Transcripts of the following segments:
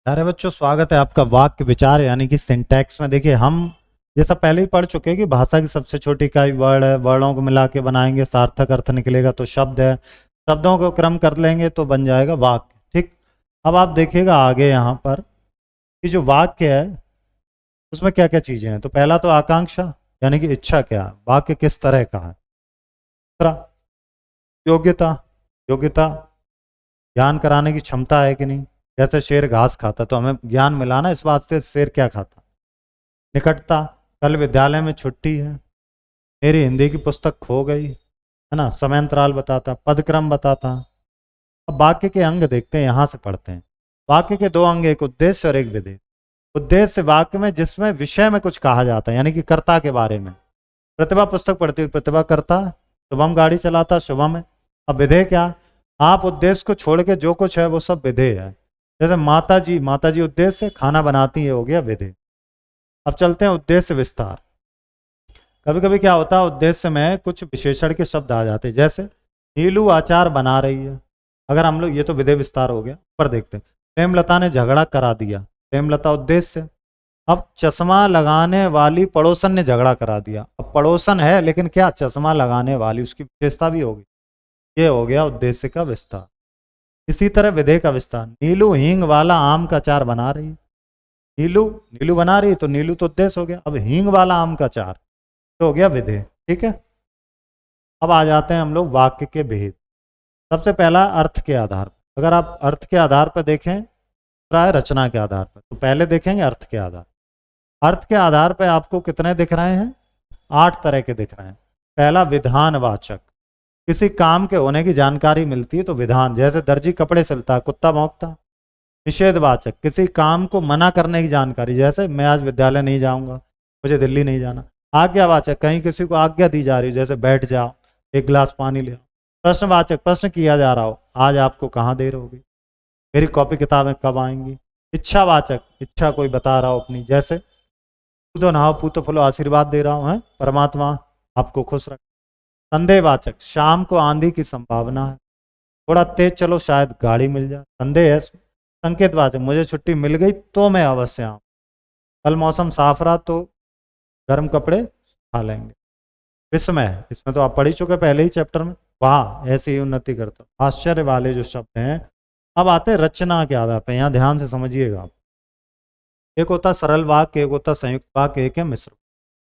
अरे बच्चों, स्वागत है आपका वाक्य विचार यानी कि सिंटैक्स में। देखिए, हम ये सब पहले ही पढ़ चुके हैं कि भाषा की सबसे छोटी इकाई वर्ड है। वर्णों को मिला के बनाएंगे, सार्थक अर्थ निकलेगा तो शब्द है। शब्दों को क्रम कर लेंगे तो बन जाएगा वाक्य। ठीक। अब आप देखिएगा आगे यहाँ पर कि जो वाक्य है उसमें क्या क्या चीजें हैं। तो पहला तो आकांक्षा यानी कि इच्छा क्या है, वाक्य किस तरह का है। दूसरा योग्यता, योग्यता ज्ञान कराने की क्षमता है कि नहीं। जैसे शेर घास खाता तो हमें ज्ञान मिला ना, इस बात से शेर क्या खाता। निकटता, कल विद्यालय में छुट्टी है, मेरी हिंदी की पुस्तक खो गई, है ना। समयांतराल बताता, पदक्रम बताता। अब वाक्य के अंग देखते हैं, यहां से पढ़ते हैं। वाक्य के दो अंग, एक उद्देश्य और एक विधेय। उद्देश्य वाक्य में जिसमें विषय में कुछ कहा जाता है यानी कि कर्ता के बारे में। प्रतिभा पुस्तक पढ़ती हुई प्रतिभा करता, शुभम गाड़ी चलाता शुभम है। अब विधेय क्या, आप उद्देश्य को छोड़ के जो कुछ है वो सब विधेय है। जैसे माता जी उद्देश्य खाना बनाती है, हो गया विधेय। अब चलते हैं उद्देश्य विस्तार। कभी कभी क्या होता है, उद्देश्य में कुछ विशेषण के शब्द आ जाते हैं। जैसे नीलू अचार बना रही है, अगर हम लोग, ये तो विधेय विस्तार हो गया। पर देखते हैं, प्रेमलता ने झगड़ा करा दिया, प्रेमलता उद्देश्य। अब चश्मा लगाने वाली पड़ोसन ने झगड़ा करा दिया। अब पड़ोसन है लेकिन क्या चश्मा लगाने वाली, उसकी विशेषता भी होगी। ये हो गया उद्देश्य का विस्तार। इसी तरह विधेय का विस्तार, नीलू हींग वाला आम का अचार बना रही है। नीलू नीलू बना रही तो नीलू तो उद्देश्य हो गया। अब हींग वाला आम का अचार तो हो गया विधेय। ठीक है। अब आ जाते हैं हम लोग वाक्य के भेद। सबसे पहला अर्थ के आधार पर। अगर आप अर्थ के आधार पर देखें, प्राय रचना के आधार पर, तो पहले देखेंगे अर्थ के आधार। अर्थ के आधार पर आपको कितने दिख रहे हैं, 8 तरह के दिख रहे हैं। पहला विधानवाचक, किसी काम के होने की जानकारी मिलती है तो विधान। जैसे दर्जी कपड़े सिलता, कुत्ता भौंकता। निषेधवाचक, किसी काम को मना करने की जानकारी। जैसे मैं आज विद्यालय नहीं जाऊंगा, मुझे दिल्ली नहीं जाना। आज्ञावाचक, कहीं किसी को आज्ञा दी जा रही हो, जैसे बैठ जाओ, एक गिलास पानी ले आओ। प्रश्नवाचक, प्रश्न किया जा रहा हो, आज आपको कहाँ देर होगी, मेरी कॉपी किताबें कब आएंगी। इच्छावाचक, इच्छा कोई बता रहा हो अपनी, जैसे पूतो नहाओ पूतो फलो, आशीर्वाद दे रहा हूँ है परमात्मा आपको खुश रख। संदेहवाचक, शाम को आंधी की संभावना है, थोड़ा तेज चलो शायद गाड़ी मिल जाए, संदेह है। संकेतवाचक, मुझे छुट्टी मिल गई तो मैं अवश्य आऊँ, कल मौसम साफ रहा तो गर्म कपड़े खा लेंगे। विस्मय, इसमें तो आप पढ़ ही चुके पहले ही चैप्टर में, वहां ऐसी ही उन्नति करता। आश्चर्य वाले जो शब्द हैं। अब आते हैं रचना के आधार पर, यहाँ ध्यान से समझिएगा आप। एक होता सरल वाक्य, एक होता संयुक्त वाक्य, एक है मिश्र।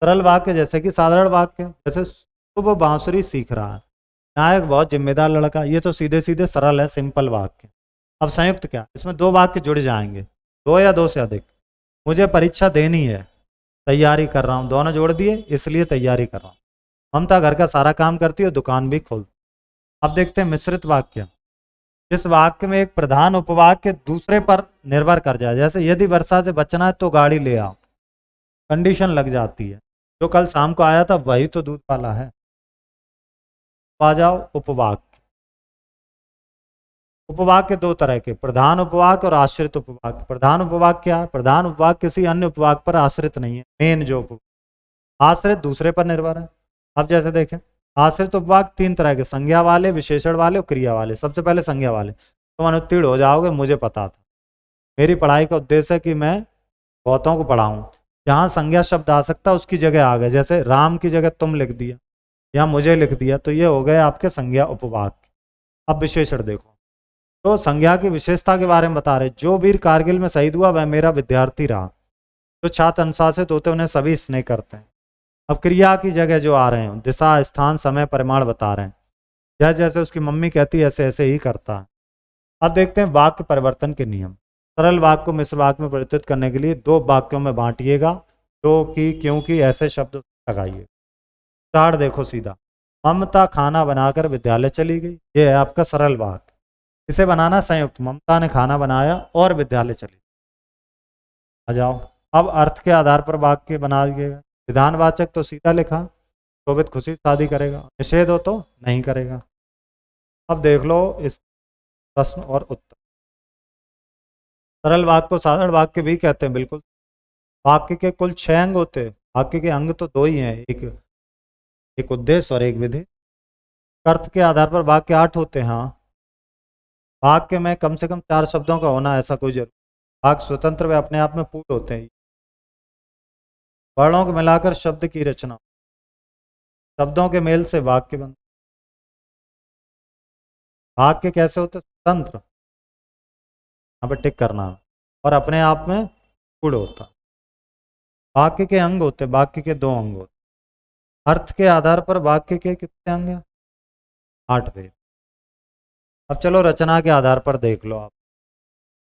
सरल वाक्य जैसे कि साधारण वाक्य, जैसे सुबह बांसुरी सीख रहा है, नायक बहुत जिम्मेदार लड़का, ये तो सीधे सीधे सरल है, सिंपल वाक्य। अब संयुक्त क्या, इसमें दो वाक्य जुड़ जाएंगे, दो या दो से अधिक। मुझे परीक्षा देनी है, तैयारी कर रहा हूँ, दोनों जोड़ दिए इसलिए तैयारी कर रहा हूँ। ममता घर का सारा काम करती है, दुकान भी खोलती। अब देखते हैं मिश्रित वाक्य। इस वाक्य में एक प्रधान उपवाक्य दूसरे पर निर्भर कर जाए। जैसे यदि वर्षा से बचना है तो गाड़ी ले आओ, कंडीशन लग जाती है। जो कल शाम को आया था वही तो दूध वाला है। आ जाओ उपवाक्य। उपवाक्य दो तरह के, प्रधान उपवाक्य और आश्रित उपवाक्य। प्रधान उपवाक्य क्या है, प्रधान उपवाक्य किसी अन्य उपवाक्य पर आश्रित नहीं है, मेन जो उपवाक्य। आश्रित दूसरे पर निर्भर है। अब जैसे देखें, आश्रित उपवाक्य 3 तरह के, संज्ञा वाले, विशेषण वाले और क्रिया वाले। सबसे पहले संज्ञा वाले। तुम अनुत्तीर्ण हो जाओगे मुझे पता था, मेरी पढ़ाई का उद्देश्य है कि मैं बहुतों को पढ़ाऊं। जहां संज्ञा शब्द आ सकता उसकी जगह आ गए, जैसे राम की जगह तुम लिख दिया या मुझे लिख दिया, तो ये हो गए आपके संज्ञा उपवाक्य। अब विशेषण देखो, तो संज्ञा की विशेषता के बारे में बता रहे, जो वीर कारगिल में शहीद हुआ वह मेरा विद्यार्थी रहा, जो छात्र अनुशासित होते उन्हें सभी स्नेह करते हैं। अब क्रिया की जगह जो आ रहे हैं, दिशा स्थान समय परिमाण बता रहे हैं। जैसे जैसे उसकी मम्मी कहती है ऐसे ऐसे ही करता है। अब देखते हैं वाक्य परिवर्तन के नियम। सरल वाक्य को मिश्र वाक्य में परिवर्तित करने के लिए 2 वाक्यों में बांटिएगा, जो कि क्योंकि ऐसे शब्द लगाइए। उदाहरण देखो सीधा, ममता खाना बनाकर विद्यालय चली गई, ये है आपका सरल वाक्य। इसे बनाना संयुक्त, ममता ने खाना बनाया और विद्यालय चली। आ जाओ, अब अर्थ के आधार पर वाक्य बना दिएगा। विधानवाचक तो सीधा लिखा, शोभित खुशी शादी करेगा, निषेध हो तो नहीं करेगा। अब देख लो इस प्रश्न और उत्तर। सरल वाक्य को साधारण वाक्य भी कहते हैं, बिल्कुल। वाक्य के कुल 6 अंग होते हैं, वाक्य के अंग तो 2 ही हैं, एक उद्देश्य और एक विधेय। अर्थ के आधार पर वाक्य 8 होते हैं। हाँ, वाक्य में कम से कम 4 शब्दों का होना ऐसा कोई जरूर। वाक्य स्वतंत्र वे अपने आप में पूर्ण होते हैं। वर्णों को मिलाकर शब्द की रचना, शब्दों के मेल से वाक्य बनते। वाक्य कैसे होते? स्वतंत्र, यहाँ पे टिक करना है, और अपने आप में पूर्ण होता। वाक्य के अंग होते, वाक्य के 2 अंग होते। अर्थ के आधार पर वाक्य के कितने अंग हैं? 8 भेद। अब चलो रचना के आधार पर देख लो आप।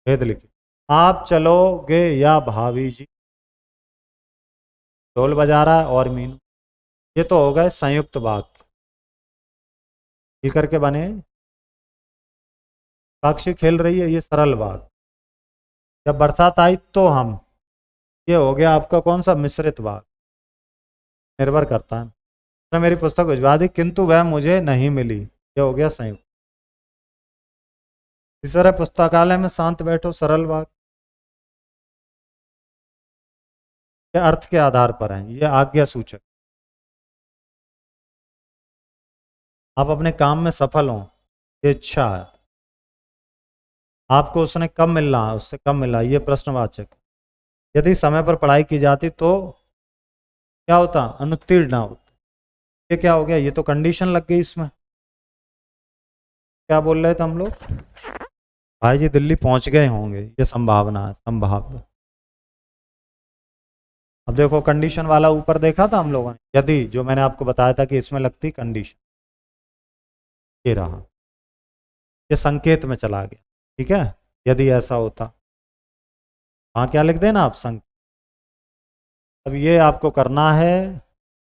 भेद लिखिए। आप चलोगे या भाभी जी, ढोल बजा रहा है और मीनू, ये तो हो गए संयुक्त वाक्य, मिल करके बने। साक्षी खेल रही है, ये सरल वाक्य। जब बरसात आई तो हम, ये हो गया आपका कौन सा? मिश्रित वाक्य। निर्भर करता है। उसने मेरी पुस्तक भिजवा दी किंतु वह मुझे नहीं मिली, ये हो गया संयुक्त। इस तरह पुस्तकालय में शांत बैठो, सरल वाक्य। ये अर्थ के आधार पर है, ये आज्ञा सूचक। आप अपने काम में सफल हो, ये इच्छा है। आपको उसने कब मिलना है, उससे कब मिला, ये प्रश्नवाचक। यदि समय पर पढ़ाई की जाती तो क्या होता? अनुत्तीर्ण ना होता। ये क्या हो गया? ये तो कंडीशन लग गई इसमें। क्या बोल रहे थे हम लोग? भाई जी दिल्ली पहुंच गए होंगे, ये संभावना है, संभाव्य। अब देखो कंडीशन वाला ऊपर देखा था हम लोगों ने, यदि, जो मैंने आपको बताया था कि इसमें लगती कंडीशन, ये रहा, ये संकेत में चला गया। ठीक है, यदि ऐसा होता। हाँ, क्या लिख देना आप? संकेत। अब ये आपको करना है,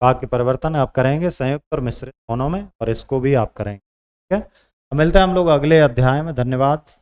वाक्य परिवर्तन आप करेंगे संयुक्त और मिश्रित दोनों में, और इसको भी आप करेंगे। ठीक है, मिलते हैं हम लोग अगले अध्याय में। धन्यवाद।